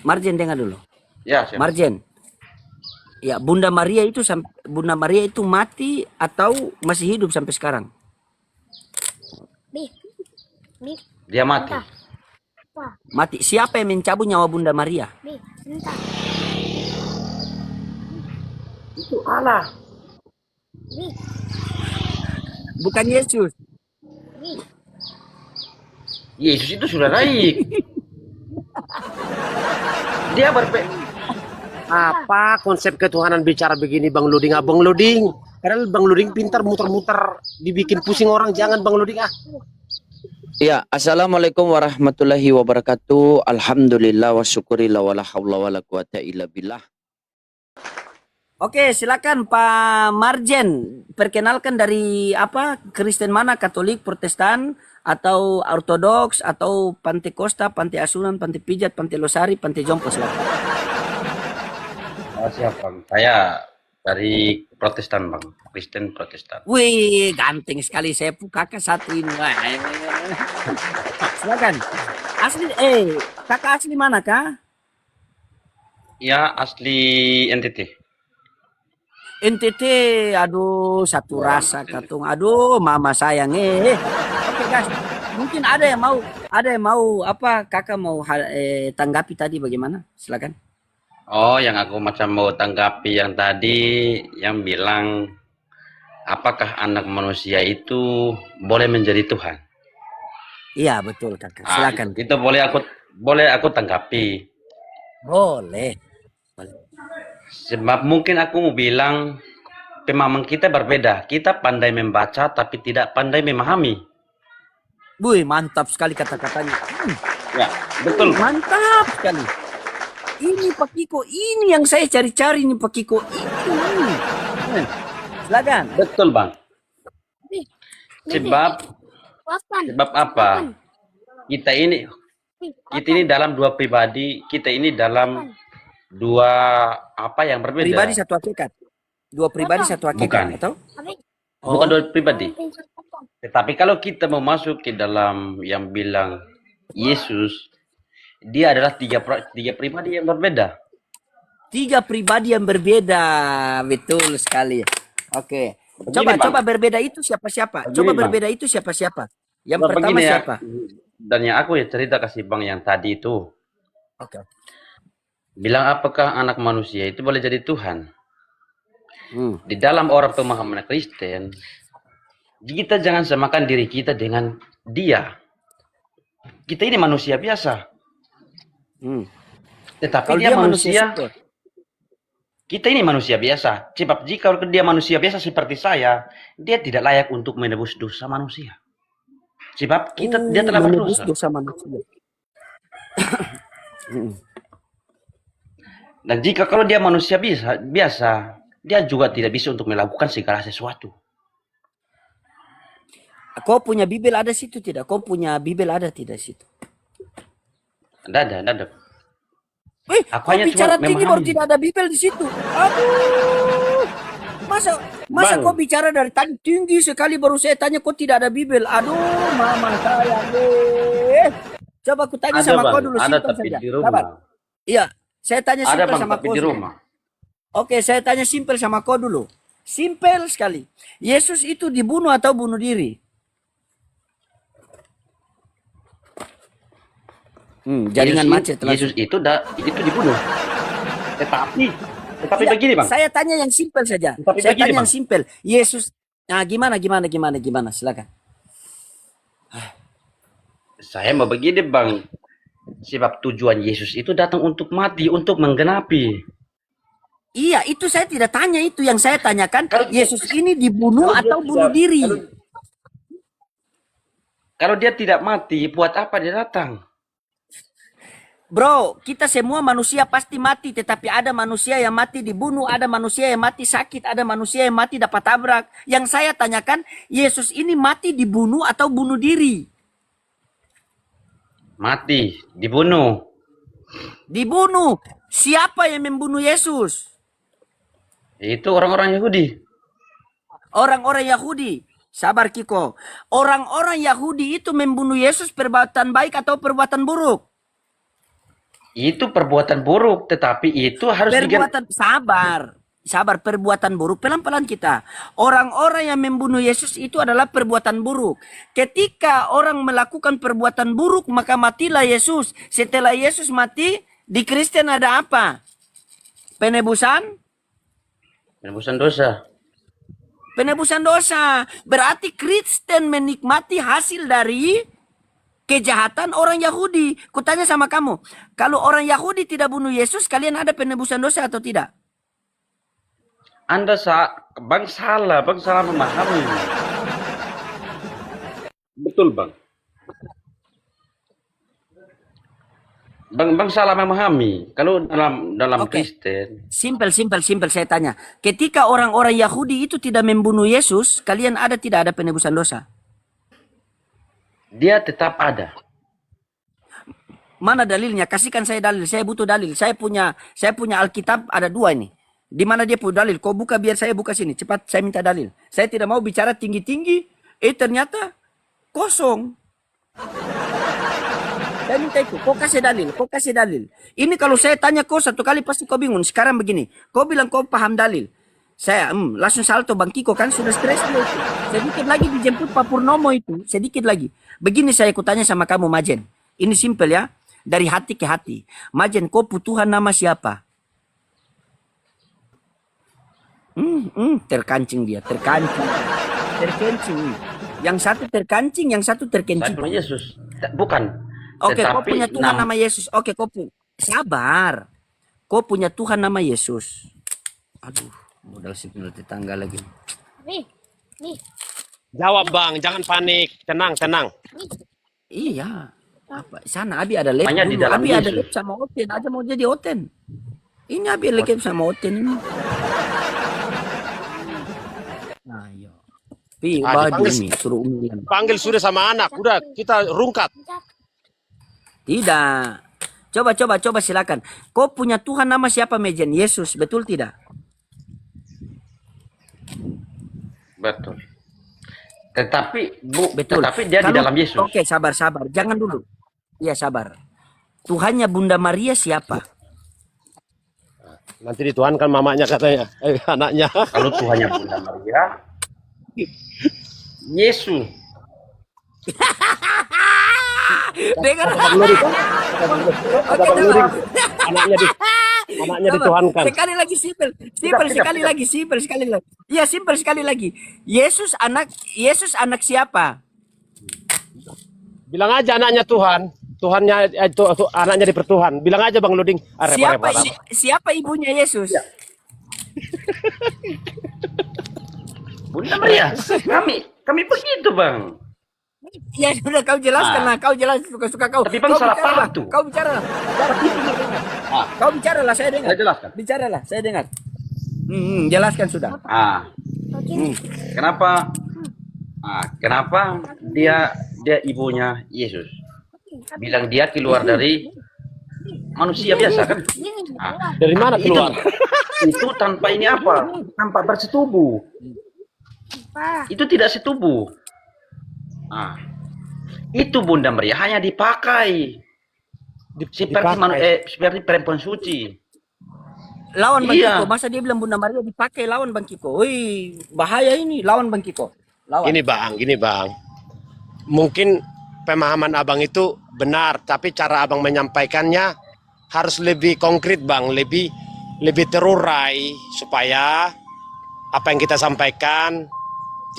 Marjen dengar dulu. Ya, siap. Marjen. Ya, Bunda Maria itu mati atau masih hidup sampai sekarang? Dia mati. Mati. Siapa yang mencabut nyawa Bunda Maria? Itu Allah. Bukan Yesus. Yesus itu sudah naik. Dia apa konsep ketuhanan bicara begini, Bang Luding? Bang Luding, padahal Bang Luding pintar muter-muter, dibikin pusing orang. Jangan Bang Luding Ya, assalamualaikum warahmatullahi wabarakatuh. Alhamdulillah wa syukurillah wa la hawla wa la quwata illa billah. Oke, silakan Pak Marjen. Perkenalkan dari apa? Kristen mana? Katolik, Protestan, atau Ortodoks, atau Pantai Kosta, Pantai Asuhan, Pantai Pijat, Pantai Losari, Pantai Jompo, silakan. Siap Bang. Saya dari Protestan Bang, Kristen Protestan. Wih, ganteng sekali saya kakak satu ini. Silakan. Asli, kakak asli mana kah? Ya, asli NTT. NTT, aduh satu rasa katung, aduh mama sayang Oke guys, mungkin ada yang mau apa kakak mau tanggapi tadi bagaimana? Silakan. Oh, yang aku macam mau tanggapi yang tadi yang bilang apakah anak manusia itu boleh menjadi Tuhan? Iya betul kakak. Silakan. Itu boleh aku tanggapi. Boleh. Sebab mungkin aku mau bilang pemahaman kita berbeda. Kita pandai membaca tapi tidak pandai memahami. Wih, mantap sekali kata-katanya. Ya, betul. Mantap sekali. Ini Pak Kiko, ini yang saya cari-cari nih Pak Kiko. Ini. Silakan. Betul Bang. Sebab apa? Kita ini dalam dua pribadi, kita ini dalam dua apa yang berbeda. Pribadi satu hakikat. Dua pribadi satu hakikat. Bukan. Atau? Bukan dua pribadi. Tetapi kalau kita mau masuk ke dalam yang bilang Yesus, dia adalah tiga pribadi yang berbeda. Tiga pribadi yang berbeda, betul sekali. Oke, coba berbeda itu siapa-siapa? Coba berbeda itu siapa-siapa? Yang pertama siapa? Dan yang aku ya cerita kasih Bang yang tadi itu. Oke. Bilang apakah anak manusia itu boleh jadi Tuhan? Di dalam orang pemahaman Kristen, kita jangan samakan diri kita dengan dia. Kita ini manusia biasa. Tetapi kalau dia manusia, kita ini manusia biasa. Sebab jika dia manusia biasa seperti saya, dia tidak layak untuk menebus dosa manusia. Sebab dia telah berdosa. Dosa manusia. Dan jika kalau dia manusia biasa, dia juga tidak bisa untuk melakukan segala sesuatu. Kau punya Bibel ada situ tidak? Kau punya Bibel ada tidak situ? Ada. Aku hanya bicara tinggi baru tidak ada Bibel di situ. Aduh. Masa kau bicara dari tadi tinggi sekali baru saya tanya kau tidak ada Bibel. Aduh, mama saya. Coba aku tanya sama kau dulu ada tapi saja. Di rumah. Iya, saya tanya simpel sama kau. Di rumah. Oke, saya tanya simpel sama kau dulu. Simpel sekali. Yesus itu dibunuh atau bunuh diri? Jaringan macet. Yesus itu dibunuh. Tetapi begini Bang. Saya tanya yang simpel saja. Saya tanya yang simpel. Yesus, nah gimana? Silakan. Saya mau begini Bang. Sebab tujuan Yesus itu datang untuk mati, untuk menggenapi. Iya, itu saya tidak tanya itu. Yang saya tanyakan, Yesus ini dibunuh atau bunuh diri? Kalau dia tidak mati, buat apa dia datang? Bro, kita semua manusia pasti mati, tetapi ada manusia yang mati dibunuh, ada manusia yang mati sakit, ada manusia yang mati dapat tabrak. Yang saya tanyakan, Yesus ini mati dibunuh atau bunuh diri? Mati, dibunuh. Dibunuh. Siapa yang membunuh Yesus? Itu orang-orang Yahudi. Orang-orang Yahudi. Sabar Kiko. Orang-orang Yahudi itu membunuh Yesus perbuatan baik atau perbuatan buruk? Itu perbuatan buruk, tetapi itu harus Perbuatan sabar, perbuatan buruk pelan-pelan kita. Orang-orang yang membunuh Yesus itu adalah perbuatan buruk. Ketika orang melakukan perbuatan buruk, maka matilah Yesus. Setelah Yesus mati, di Kristen ada apa? Penebusan dosa. Penebusan dosa. Berarti Kristen menikmati hasil dari kejahatan orang Yahudi. Kutanya sama kamu, kalau orang Yahudi tidak bunuh Yesus, kalian ada penebusan dosa atau tidak? Bang salah memahami. Betul, Bang. Bang salah memahami. Kalau dalam Oke. Kristen, Simpel saya tanya. Ketika orang-orang Yahudi itu tidak membunuh Yesus, kalian ada tidak ada penebusan dosa? dia tetap ada. Mana dalilnya? Kasihkan saya dalil. Saya butuh dalil. Saya punya Alkitab ada 2 ini. Di mana dia punya dalil? Kau buka biar saya buka sini. Cepat, saya minta dalil. Saya tidak mau bicara tinggi-tinggi. Ternyata kosong. Saya minta itu. Kau kasih dalil. Ini kalau saya tanya kau 1 kali pasti kau bingung. Sekarang begini. Kau bilang kau paham dalil. Saya langsung salto Bang Kiko kan sudah stres dia itu. Sedikit lagi dijemput Pak Purnomo itu. Sedikit lagi. Begini saya kutanya sama kamu Majen. Ini simpel ya. Dari hati ke hati. Majen, kau Tuhan nama siapa? Terkancing dia. Terkencing. Yang satu terkancing, yang satu terkencing. Saya Yesus. Bukan. Oke, kau Tetapi punya Tuhan nama Yesus. Oke, sabar. Kau punya Tuhan nama Yesus. Aduh, modal signal tetangga lagi. Nih. Jawab Bang, jangan panik. Tenang. Iya. Apa? Sana Abi ada lab Hanya di dulu. dalam Abi ada Yesus. lab sama Oten. Aja mau jadi Oten. Ini Abi lab sama Oten ini. Ayo. Pi, baju dipanggil. ini suruh umilan. Panggil sudah sama anak. Udah, kita rungkat. Tidak. Coba silakan. Kau punya Tuhan nama siapa Mejen? Yesus, betul tidak? Betul. Tetapi Betul. tetapi dia di dalam Yesus. Oke, sabar. Jangan dulu. Iya, sabar. Tuhannya Bunda Maria siapa? Nanti dituhankan mamanya katanya. Anaknya. Kalau Tuhannya Bunda Maria, Yesus. Dengar. Anaknya dituhankan. Sekali lagi simpel. Iya, simpel sekali lagi. Yesus anak siapa? Bilang aja anaknya Tuhan. Tuhannya itu anaknya dipertuhan. Bilang aja Bang Luding. Siapa ibunya Yesus? Bunda Maria. Kami begitu, Bang. Ya sudah kau jelaskan lah. Kau jelas suka kau. Tapi Bang salah paham tuh. Kau bicara lah. Kau bicara lah, saya dengar. Saya jelaskan. Bicaralah, saya dengar. Jelaskan sudah. Kenapa dia ibunya Yesus? Bilang dia keluar dari manusia biasa kan? Dari mana keluar? Itu tanpa ini apa? Tanpa bersetubuh. Itu tidak setubuh. Itu Bunda Maria hanya dipakai seperti perempuan suci. Lawan Bang Iya. Kiko, masa dia bilang Bunda Maria dipakai lawan Bang Kiko? Wih, bahaya ini lawan Bang Kiko. Lawan. Gini bang. Mungkin pemahaman abang itu benar, tapi cara abang menyampaikannya harus lebih konkret bang, lebih terurai supaya apa yang kita sampaikan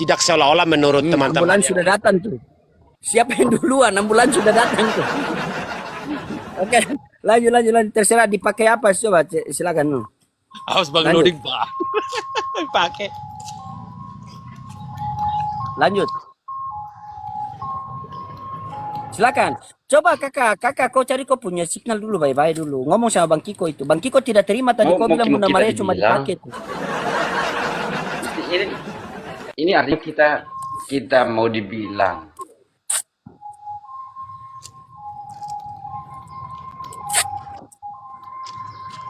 tidak seolah-olah menurut teman-teman. Ambulans sudah datang tuh. Siapa yang duluan? Ambulans sudah datang tuh. Oke, lanjut. Terserah dipakai apa, coba silakan. Harus bang Lanjut. Luding bang. Pakai. Lanjut. Silakan. Coba kakak kau cari kau punya signal dulu, bye-bye dulu. Ngomong sama Bang Kiko itu. Bang Kiko tidak terima tadi kau bilang Bunda Maria cuma dipakai tuh. Ini artinya kita mau dibilang.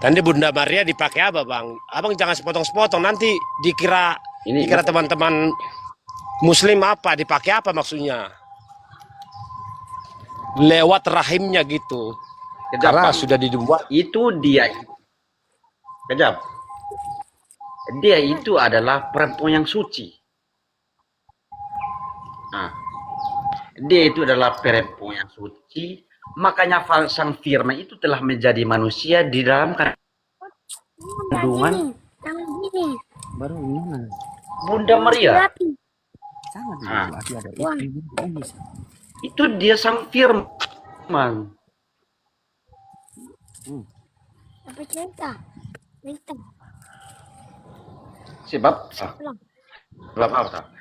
Nanti Bunda Maria dipakai apa bang? Abang jangan sepotong-sepotong, nanti dikira teman-teman Muslim apa? Dipakai apa maksudnya? Lewat rahimnya gitu. Kejap, Karena Bang. sudah dibuat. Itu dia. Kejap. Dia itu adalah perempuan yang suci. Nah, dia itu adalah perempuan yang suci. Makanya sang firman itu telah menjadi manusia di dalam kandungan Baru ini. Bunda Maria. Sangat Ah. lagi ada ini. Itu dia sang firman. Apa cerita? Cerita. Sebab apa?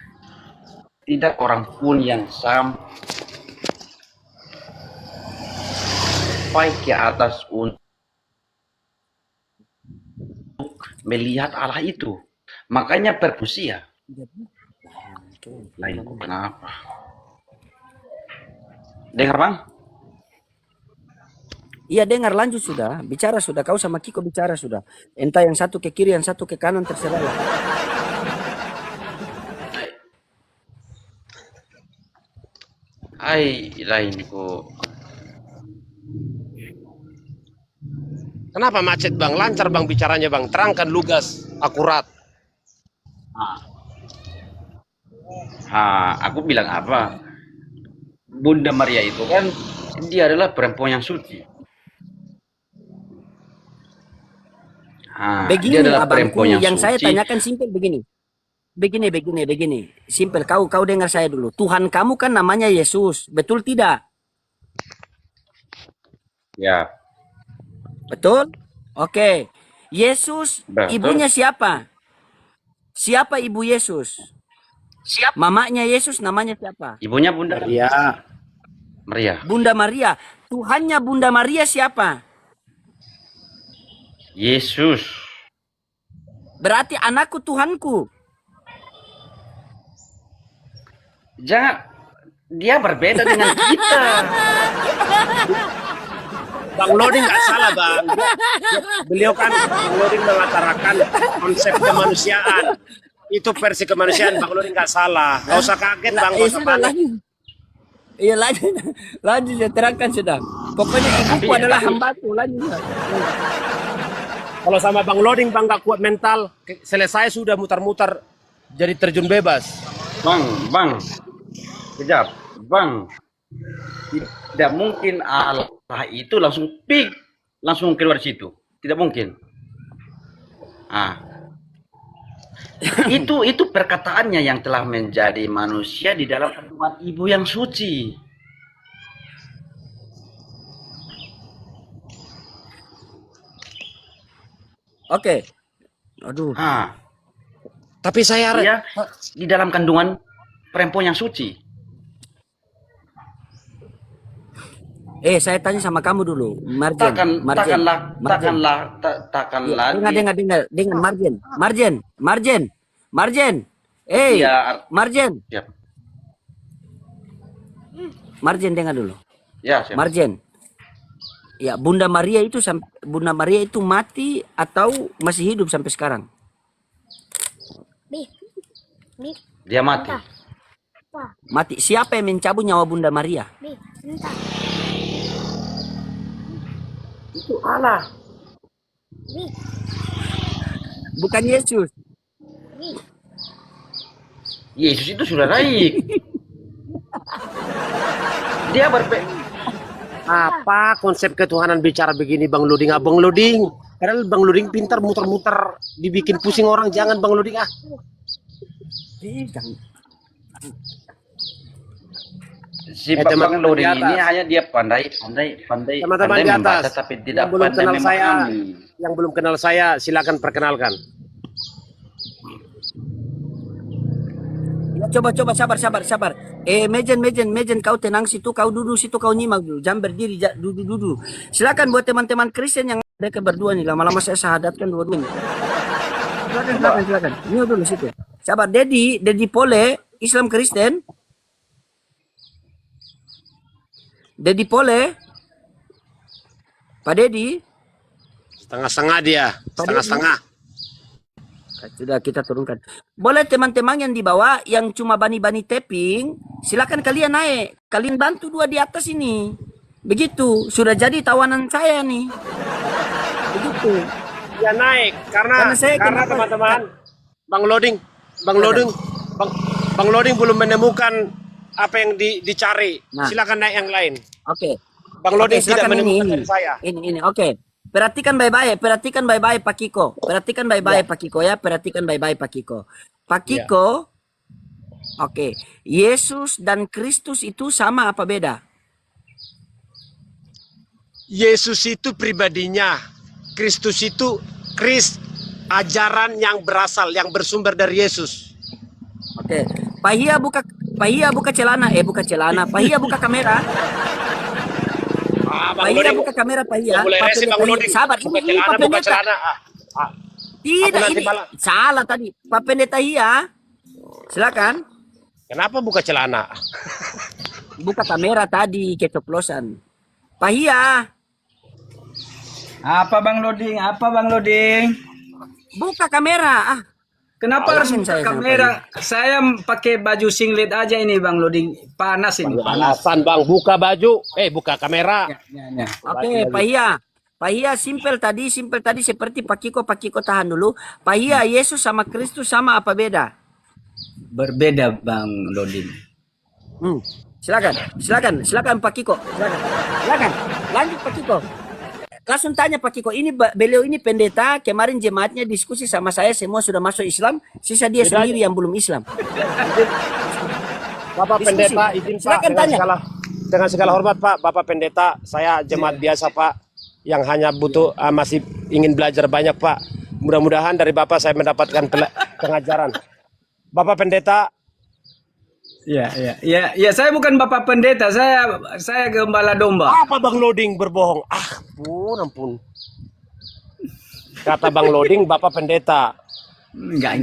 Tidak orang pun yang sampai ke atas untuk melihat Allah itu. Makanya perkusia. Lain kenapa? Dengar, Bang? Iya, dengar, lanjut sudah. Bicara sudah. Kau sama Kiko bicara sudah. Entah yang satu ke kiri, yang satu ke kanan, terserah lah. Lain kok. Kenapa macet Bang? Lancar Bang bicaranya Bang. Terangkan, lugas, akurat. Aku bilang apa? Bunda Maria itu kan dia adalah perempuan yang suci. Begini, dia adalah abangku, perempuan yang saya suci. tanyakan simpel begini. Begini. Simpel, kau dengar saya dulu. Tuhan kamu kan namanya Yesus, betul tidak? Ya, Betul? Oke. Yesus, Betul. ibunya siapa? Siapa ibu Yesus? Mamanya Yesus namanya siapa? ibunya Bunda Maria. Bunda Maria. Tuhannya Bunda Maria siapa? Yesus. Berarti anakku Tuhanku. Jangan, dia berbeda dengan kita. Bang Lodi nggak salah Bang. Beliau kan Bang Lodi mengatakan konsep kemanusiaan. Itu versi kemanusiaan, Bang Lodi nggak salah. Nggak usah kaget Bang, nggak usah sudah, panik. lanjut. Iya, lanjut saya terangkan sudah. Pokoknya ibuku adalah hambaku, lanjut. Kalau sama Bang Loding Bang nggak kuat mental, selesai sudah mutar-mutar jadi terjun bebas. Bang. Kejap. Bang. Tidak mungkin Allah itu langsung keluar situ. Tidak mungkin. Itu perkataannya yang telah menjadi manusia di dalam kandungan ibu yang suci. Oke. Aduh. Tapi saya Dia di dalam kandungan perempuan yang suci. Saya tanya sama kamu dulu, Marjen. Takkanlah. Dengar Marjen. Iya. Marjen. Siap. Marjen, dengar dulu. Ya, siap. Marjen. Ya, Bunda Maria itu mati atau masih hidup sampai sekarang? Bi. Dia mati. Mati. Siapa yang mencabut nyawa Bunda Maria? Bi, bentar. Itu Allah. Bi, Bukan Yesus. bi. Yesus itu sudah naik. Dia apa konsep ketuhanan bicara begini Bang Loding? Bang Loding, padahal Bang Loding pintar muter-muter dibikin pusing orang. Jangan Bang Loding Si teman-teman Bang Loding di atas. ini hanya dia pandai Teman-teman di membaca, atas tapi tidak yang belum pandai kenal saya, memahami. yang belum kenal saya silakan perkenalkan. Ya, coba sabar. Mejen, kau tenang situ, kau duduk situ, kau nyimak dulu. Jangan berdiri, duduk. Silakan buat teman-teman Kristen yang mereka berdua nih. Lama-lama saya syahadatkan dua-duanya. Silakan. Ini dulu situ. Sabar, Dedi Pole, Islam Kristen. Dedi Pole. Pak Dedi. Setengah-setengah dia, setengah-setengah. Sudah kita turunkan. Boleh teman-teman yang di bawah yang cuma bani-bani tapping, silakan kalian naik. Kalian bantu dua di atas ini. Begitu, sudah jadi tawanan saya nih. Begitu. Ya naik Karena saya karena kenapa- teman-teman Bang Loading Bang Loading belum menemukan apa yang dicari. Nah. Silakan naik yang lain. Oke. Bang Loading Oke, tidak silakan menemukan dari saya. Ini, oke. Perhatikan baik-baik Pak Kiko. Perhatikan baik-baik Pak Kiko ya, perhatikan baik-baik Pak Kiko. Pak Kiko, oke. Yesus dan Kristus itu sama apa beda? Yesus itu pribadinya, Kristus itu ajaran yang bersumber dari Yesus. Oke. Pahia buka celana, Pahia buka kamera. Pahia buka kamera, Pahia. Mulai resi Bang Loading. Sabar, Buka ini celana, Pak buka Pendeta. celana. Tidak, Aku nanti ini malah- salah tadi. Pak Pendeta Hia, silakan. Kenapa buka celana? Buka kamera tadi, keceplosan. Pahia, Apa Bang Loading? buka kamera. Kenapa harus Alamin buka saya sama kamera? Saya pakai baju singlet aja ini Bang Loading. Panas ini, panas. Alasan Bang, buka baju. Buka kamera. Ya. Oke, Pahia simpel tadi seperti Pak Kiko tahan dulu. Pahia, Yesus sama Kristus sama apa beda? Berbeda Bang Loading. Silakan Pak Kiko. Silakan. Lanjut Pak Kiko. Langsung tanya Pak Kiko, beliau ini pendeta, kemarin jemaatnya diskusi sama saya, semua sudah masuk Islam, sisa dia sendiri yang belum Islam. Bapak Diskusi. Pendeta, izin Pak, Silakan tanya. dengan segala hormat Pak, Bapak Pendeta, saya jemaat biasa Pak, yang hanya butuh masih ingin belajar banyak Pak. Mudah-mudahan dari Bapak saya mendapatkan pengajaran. Bapak Pendeta, Ya, saya bukan Bapak Pendeta, saya gembala domba. apa Bang Loading berbohong? Ampun. Kata Bang Loading, Bapak Pendeta. Enggak.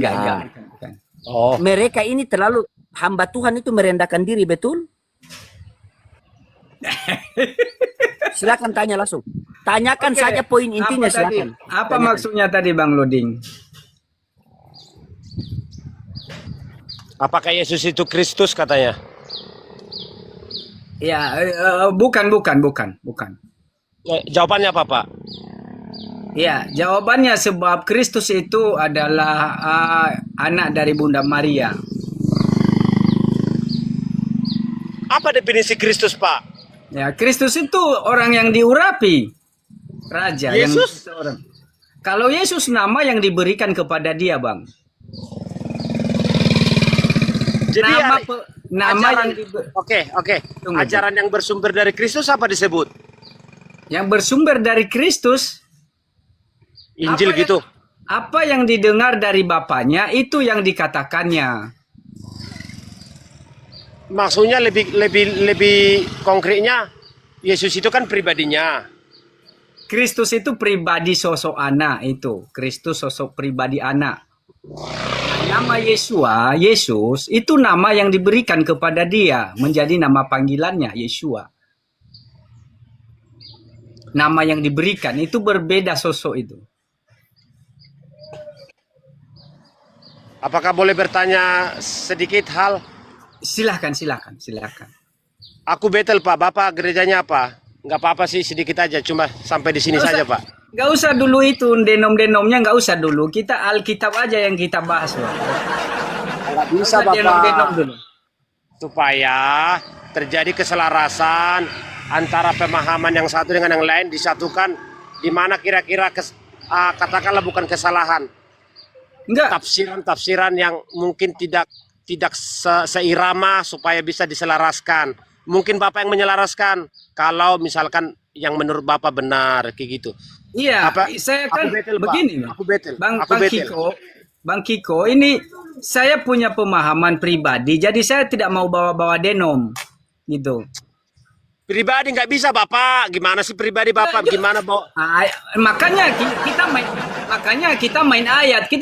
Oh, Mereka ini terlalu, hamba Tuhan itu merendahkan diri, betul? Silakan tanya langsung. Tanyakan Oke, saja poin intinya, apa tadi? silakan. Apa Tanyakan. maksudnya tadi Bang Loading? apakah Yesus itu Kristus katanya? Ya, bukan. Jawabannya apa Pak? Ya, jawabannya sebab Kristus itu adalah anak dari Bunda Maria. Apa definisi Kristus Pak? Ya, Kristus itu orang yang diurapi. Raja Yesus? yang orang. Kalau Yesus nama yang diberikan kepada dia, Bang. Jadi Nama ajaran- yang Oke. Tunggu. Ajaran yang bersumber dari Kristus apa disebut? yang bersumber dari Kristus, Injil Apa ya? gitu. apa yang didengar dari Bapaknya itu yang dikatakannya. Maksudnya lebih konkretnya Yesus itu kan pribadinya. Kristus itu pribadi sosok anak itu. Kristus sosok pribadi anak. Nama Yesus itu nama yang diberikan kepada dia. Menjadi nama panggilannya, Yeshua. Nama yang diberikan itu berbeda sosok itu. Apakah boleh bertanya sedikit hal? Silahkan. Aku Betel Pak, Bapak gerejanya apa? Nggak apa-apa sih, sedikit aja, cuma sampai di sini saja Pak. Gak usah dulu itu denom-denomnya, gak usah dulu. Kita Alkitab aja yang kita bahas. Bang. Nggak bisa Nggak usah denom-denom dulu. Supaya terjadi keselarasan antara pemahaman yang satu dengan yang lain disatukan, di mana kira-kira katakanlah bukan kesalahan, Enggak. tafsiran yang mungkin tidak seirama supaya bisa diselaraskan. Mungkin Bapak yang menyelaraskan kalau misalkan yang menurut Bapak benar kayak gitu. Iya, Apa- saya kan aku betel, Pak. begini, Aku betel. Bang Aku betel. Bang Kiko, ini saya punya pemahaman pribadi, jadi saya tidak mau bawa-bawa denom, gitu. Pribadi nggak bisa Bapak. Gimana sih pribadi Bapak? Gimana Bapak? Makanya kita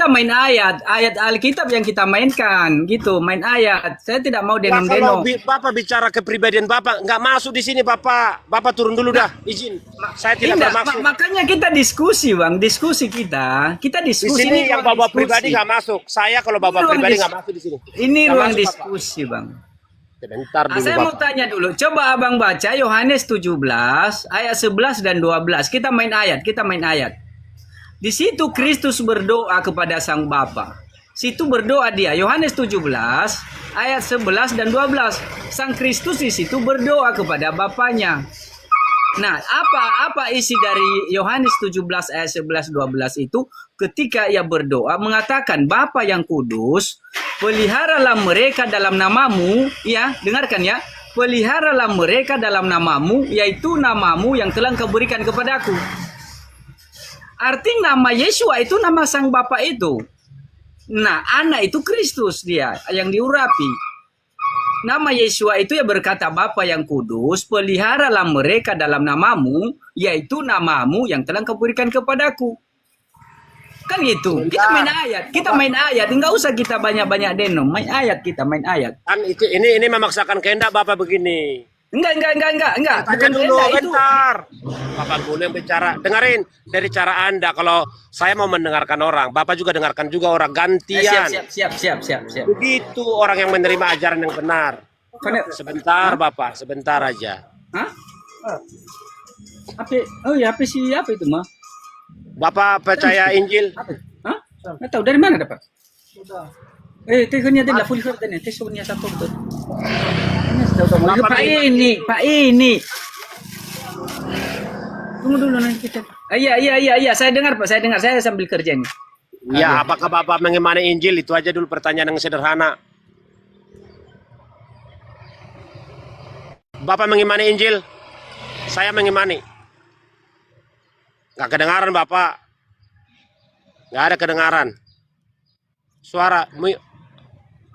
main ayat Alkitab yang kita mainkan, gitu, main ayat. Saya tidak mau Kalau denom-denom. Bapak bicara kepribadian Bapak, nggak masuk di sini Bapak. Bapak turun dulu dah, izin. Saya tidak Tidak, bermaksud. makanya kita diskusi, Bang, kita Di diskusi. sini Ini yang ruang Bapak diskusi. pribadi nggak masuk. Saya kalau Bapak Ruang pribadi dis- nggak masuk di sini. Ini Nggak ruang masuk, Bapak. diskusi, Bang. Sebentar dulu Saya mau Bapak. tanya dulu. Coba abang baca Yohanes 17 ayat 11 dan 12. Kita main ayat. Di situ Kristus berdoa kepada Sang Bapa. Situ berdoa dia. Yohanes 17 ayat 11 dan 12. Sang Kristus di situ berdoa kepada Bapanya. Nah, apa isi dari Yohanes 17 ayat 11 12 itu ketika ia berdoa mengatakan Bapa yang kudus, peliharalah mereka dalam namamu, ya, dengarkan ya. Peliharalah mereka dalam namamu, yaitu namamu yang telah Engkau berikan kepadaku. Arti nama Yesua itu nama Sang Bapa itu. Nah, anak itu Kristus dia yang diurapi. Nama Yesua itu ya berkata Bapa yang kudus, peliharalah mereka dalam namamu, yaitu namamu yang telah Kau berikan kepadaku. Kan gitu. Kita main ayat. Enggak usah kita banyak-banyak denom. Main ayat. Kan itu ini memaksakan kehendak Bapak begini. Enggak. Tanya Bukan dulu, kehendak itu. bentar. Bapak boleh bicara. Dengerin dari cara Anda. Kalau saya mau mendengarkan orang, Bapak juga dengarkan juga orang gantian. Siap. Begitu orang yang menerima ajaran yang benar. Karena- Sebentar Bapak, sebentar aja. Hah? Apa siapa itu mah? Bapak percaya Injil? Hah? Nggak tahu dari mana dapat? Tehnya dia full short ini. Teh sunya satu betul. Pak ini. Tunggu dulu nanti kita. Iya. Saya dengar Pak. Saya sambil kerja nih. Ya, apakah Bapak mengimani Injil? Itu aja dulu pertanyaan yang sederhana. Bapak mengimani Injil? Saya mengimani. Nggak kedengaran Bapak. Nggak ada kedengaran. Suara.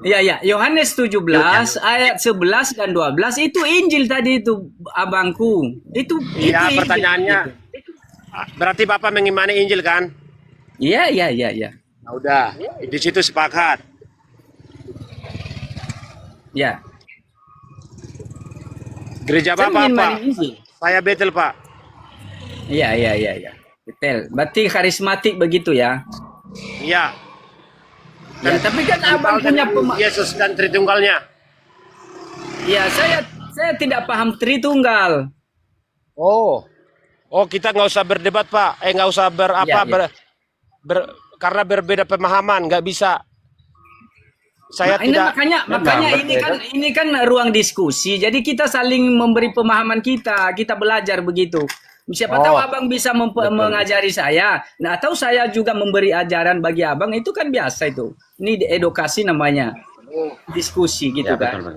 Iya. Yohanes 17 ayat 11 dan 12 itu Injil tadi itu abangku. Itu Iya, Injil. pertanyaannya. Berarti Bapak mengimani Injil kan? Iya. Nah, udah. Di situ sepakat. Ya. Gereja Saya Bapak, Pak. mengimani Injil. Saya Betel, Pak. Iya. Betul. Berarti karismatik begitu ya. Iya. Ya, tapi kan abang punya Yesus dan Tritunggalnya. Ya, saya tidak paham Tritunggal. Oh, kita nggak usah berdebat Pak. Nggak usah Iya. Karena berbeda pemahaman, nggak bisa. Saya Nah, ini tidak. makanya ini kan ruang diskusi. Jadi kita saling memberi pemahaman kita belajar begitu. Siapa tahu abang bisa mengajari saya. Nah, atau saya juga memberi ajaran bagi abang, itu kan biasa itu. Ini edukasi namanya. Diskusi gitu Ya, kan. betul.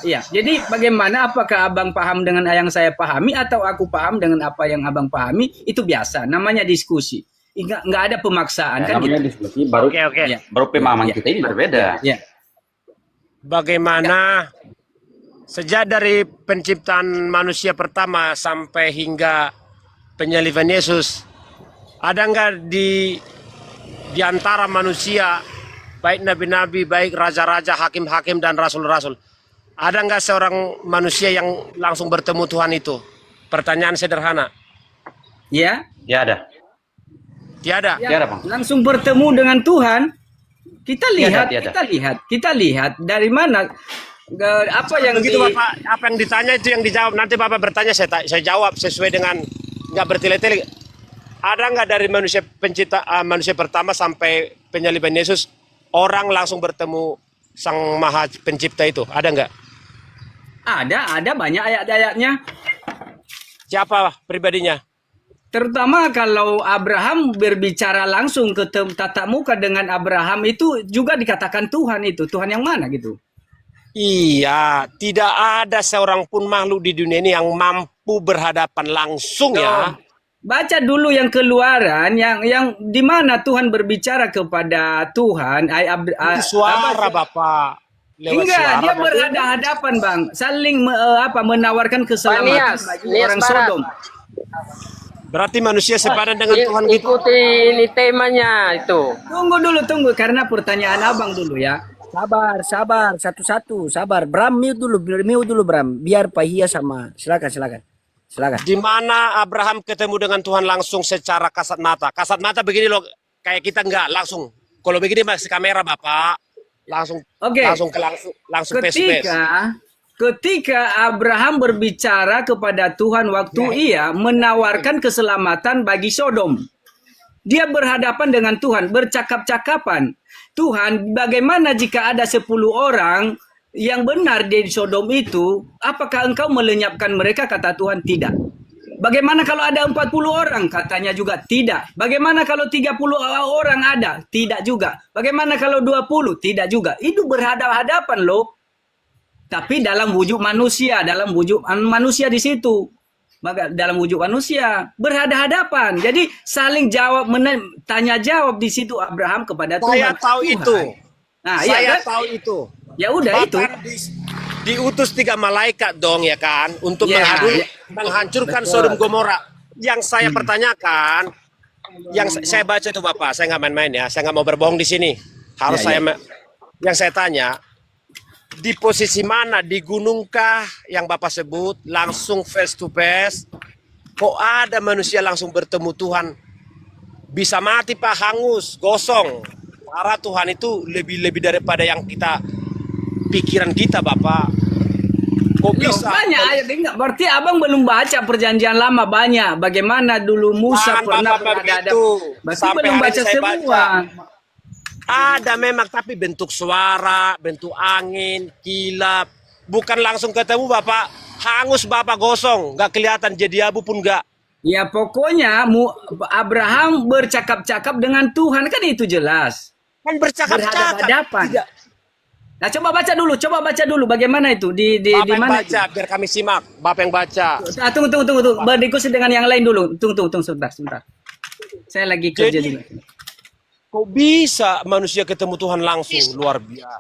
Iya. Jadi bagaimana, apakah abang paham dengan yang saya pahami atau aku paham dengan apa yang abang pahami, itu biasa. Namanya diskusi. Nggak ada pemaksaan Ya, kan namanya gitu. diskusi baru Oke. Ya. baru pemahaman Ya. kita ini berbeda. Ya. Bagaimana sejak dari penciptaan manusia pertama sampai hingga penyaliban Yesus, ada nggak di antara manusia, baik nabi-nabi, baik raja-raja, hakim-hakim dan rasul-rasul, ada nggak seorang manusia yang langsung bertemu Tuhan itu? Pertanyaan sederhana. Ya. Ya ada. Tiada. Ya, Tiada, Bang. langsung bertemu dengan Tuhan. Kita lihat, Tiada. kita lihat dari mana apa yang Begitu Bapak, apa yang ditanya itu yang dijawab. Nanti Bapak bertanya, saya jawab sesuai dengan, nggak bertele-tele. Ada nggak dari manusia manusia pertama sampai penyaliban Yesus, orang langsung bertemu Sang Maha Pencipta itu? Ada nggak? ada banyak ayat-ayatnya. Siapa pribadinya? Terutama kalau Abraham berbicara langsung ke tatap muka dengan Abraham, itu juga dikatakan Tuhan itu. Tuhan yang mana gitu? Iya, tidak ada seorang pun makhluk di dunia ini yang mampu berhadapan langsung ya. Baca dulu yang Keluaran, yang di mana Tuhan berbicara kepada Tuhan. Itu suara Bapak. Lewat Enggak, suara, dia Bapak. berhadapan Bang, saling menawarkan keselamatan bagi orang Sodom. Berarti manusia sepadan dengan Tuhan gitu. Ikuti ini temanya itu. Tunggu, karena pertanyaan abang dulu ya. Sabar, satu-satu, sabar. Bram, mute dulu Bram. Biar Pak Hia sama. Silakan. Di mana Abraham ketemu dengan Tuhan langsung secara kasat mata? Kasat mata begini loh, kayak kita enggak langsung. Kalau begini masih kamera Bapak, langsung Oke. langsung face to face. ketika Abraham berbicara kepada Tuhan waktu ia menawarkan keselamatan bagi Sodom. Dia berhadapan dengan Tuhan, bercakap-cakapan. Tuhan, bagaimana jika ada 10 orang yang benar di Sodom itu? Apakah engkau melenyapkan mereka? Kata Tuhan, tidak. Bagaimana kalau ada 40 orang? Katanya juga tidak. Bagaimana kalau 30 orang ada? Tidak juga. Bagaimana kalau 20? Tidak juga. Itu berhadapan loh. Tapi dalam wujud manusia, di situ. Maka dalam wujud manusia berhadapan. Jadi saling jawab, tanya jawab di situ Abraham kepada Tuhan. Saya tahu Tuhan. itu. Nah, Saya iya kan? tahu itu. Ya udah itu. Bahkan diutus 3 malaikat dong ya kan untuk Ya, menghancurkan betul. Sodom Gomora. Yang saya pertanyakan, yang saya baca itu Bapak, saya nggak main-main ya, saya nggak mau berbohong di sini. Harus yang saya tanya, di posisi mana, di gunungkah yang Bapak sebut langsung face to face? Kok ada manusia langsung bertemu Tuhan? Bisa mati Pak, hangus, gosong. Arah Tuhan itu lebih daripada yang kita pikiran kita Bapak. Kok Loh, bisa? banyak ayat enggak. Berarti abang belum baca perjanjian lama banyak. Bagaimana dulu Musa Jangan pernah Bapak berhadapan. begitu. Berarti Sampai belum hari baca ini saya semua. baca. Ada memang, tapi bentuk suara, bentuk angin, kilap. Bukan langsung ketemu Bapak, hangus Bapak, gosong. Nggak kelihatan, jadi abu pun nggak. Ya pokoknya Abraham bercakap-cakap dengan Tuhan, kan itu jelas. Kan bercakap-cakap. Berhadapan. Tidak. Nah coba baca dulu bagaimana itu di Bapak yang mana baca, itu? biar kami simak. Bapak yang baca. Ah, tunggu. Berdiskusi dengan yang lain dulu. Tunggu sebentar. Saya lagi kerja Jadi, dulu. kok bisa manusia ketemu Tuhan langsung? Luar biasa.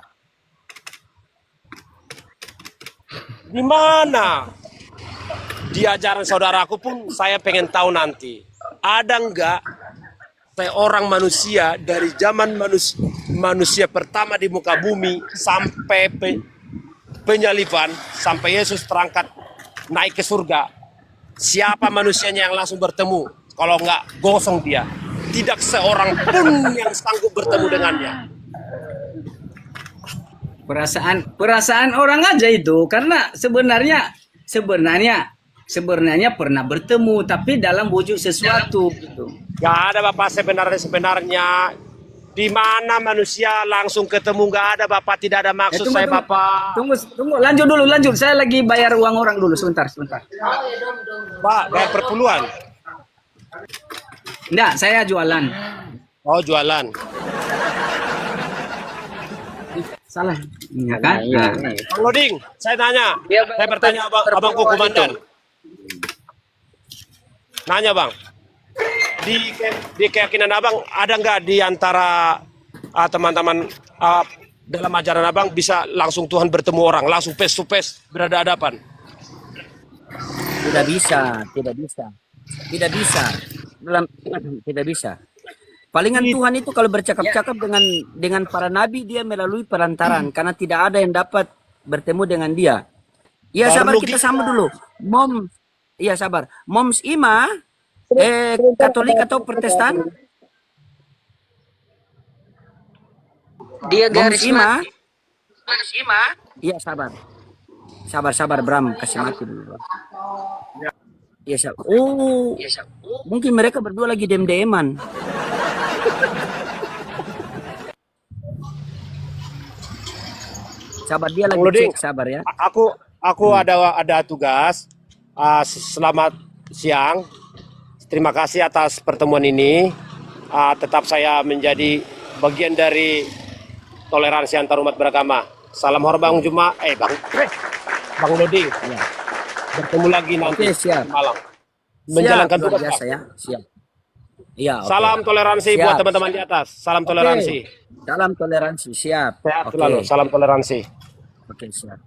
Di mana? Di ajaran saudaraku pun saya pengen tahu nanti. Ada enggak seorang manusia dari zaman manusia pertama di muka bumi sampai penyaliban, sampai Yesus terangkat naik ke surga. Siapa manusianya yang langsung bertemu? Kalau enggak, gosong dia. Tidak seorang pun yang sanggup bertemu dengannya. Perasaan orang aja itu, karena sebenarnya pernah bertemu tapi dalam wujud sesuatu gitu. Gak ada Bapak sebenarnya. Di mana manusia langsung ketemu, gak ada Bapak, tidak ada maksud saya Bapak. Tunggu, lanjut. Saya lagi bayar uang orang dulu, sebentar. Pak, bayar perpuluhan. Enggak, saya jualan. Oh, jualan. Salah. Iya kan? Nah. Bang Loding, saya tanya. Saya bertanya abangku komandan. Nanya Bang. Di keyakinan Abang, ada nggak di antara teman-teman dalam ajaran Abang bisa langsung Tuhan bertemu orang, langsung face to face, berhadapan? Tidak bisa. Tidak bisa. Palingan Tuhan itu kalau bercakap-cakap dengan para nabi, dia melalui perantaran karena tidak ada yang dapat bertemu dengan dia. Iya, sabar, kita sama dulu. Sabar. Moms Ima Katolik atau Protestan? Dia garis Moms Ima. Iya, sabar. Sabar Bram, kasih mati dulu. Bram. Iya, sabar. Oh, mungkin mereka berdua lagi dem-deman. Sabar, dia lagi cek, sabar ya. Aku ada tugas. Selamat siang. Terima kasih atas pertemuan ini. Tetap saya menjadi bagian dari toleransi antar umat beragama. Salam hormat Bang Juma. Bang Loding. Ya. Bertemu lagi nanti Oke, siap. malam. Menjalankan Siap, luar tugas. biasa ya. Siap. Iya, oke. Salam toleransi Siap. buat teman-teman di atas. Salam toleransi. Salam toleransi, siap. Sehat Oke. selalu. Salam toleransi. Oke, siap.